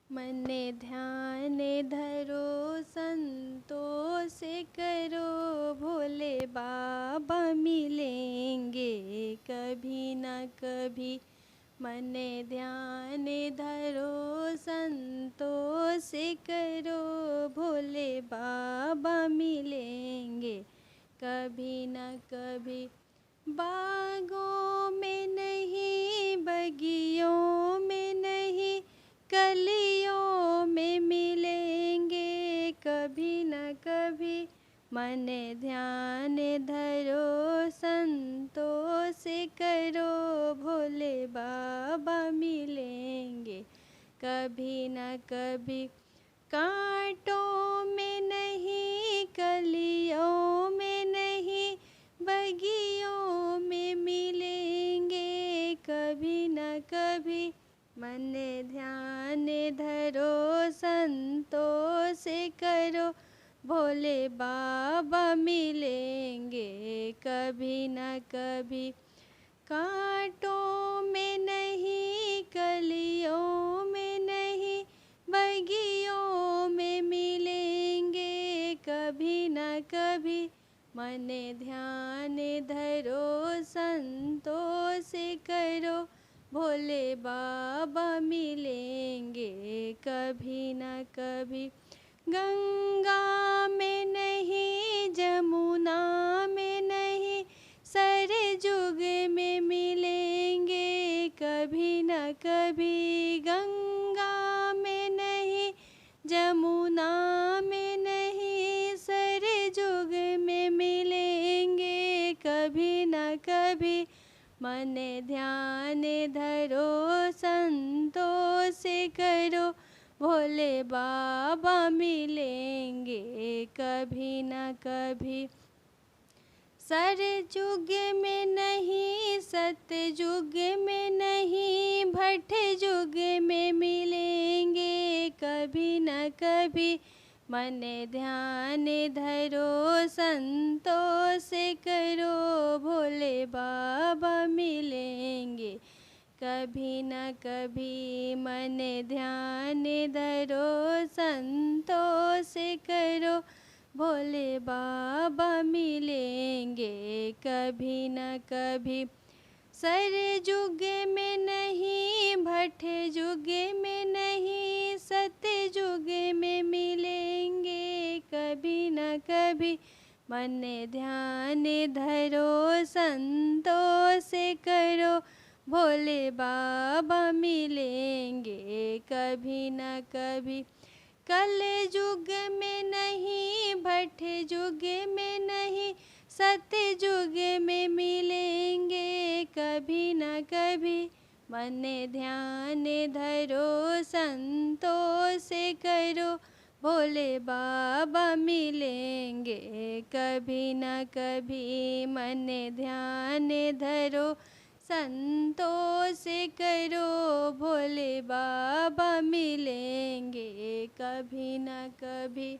मने ध्यान धरो संतोष करो, भोले बाबा मिलेंगे कभी न कभी। मने ध्यान धरो संतोष करो, भोले बाबा मिलेंगे कभी न कभी। बागों में नहीं, बगियों में नहीं, कलियों में मिलेंगे कभी न कभी। मने ध्यान धरो संतोष करो, भोले बाबा मिलेंगे कभी न कभी। कांटों में नहीं, कलियों में नहीं, बगियों में मिलेंगे कभी न कभी। मने ध्यान धरो संतोष करो, भोले बाबा मिलेंगे कभी न कभी। कांटों में नहीं, कलियों में नहीं, बगियों में मिलेंगे कभी न कभी। मने ध्यान धरो संतोष करो, भोले बाबा मिलेंगे कभी न कभी। गंगा में नहीं, जमुना में नहीं, सरजुग में मिलेंगे कभी न कभी। गंगा में नहीं, जमुना में नहीं, सरजुग में मिलेंगे कभी न कभी। मने ध्यान धरो संतोष करो, भोले बाबा मिलेंगे कभी न कभी। सरजुग में नहीं, सतयुग में नहीं, भट युग में मिलेंगे कभी न कभी। मने ध्यान धरो संतोष करो, भोले बाबा मिलेंगे कभी न कभी। मने ध्यान धरो संतोष करो, भोले बाबा मिलेंगे कभी न कभी। सरजुग में नहीं, भट युग में नहीं, सतयुग में मिलेंगे कभी न कभी। मने ध्यान धरो संतोष करो, भोले बाबा मिलेंगे कभी न कभी। कल युग में नहीं, भट युग में नहीं, सतयुग में मिलेंगे कभी न कभी। मने ध्यान धरो संतोष करो, भोले बाबा मिलेंगे कभी न कभी। मने ध्यान धरो संतोष करो, भोले बाबा मिलेंगे कभी न कभी।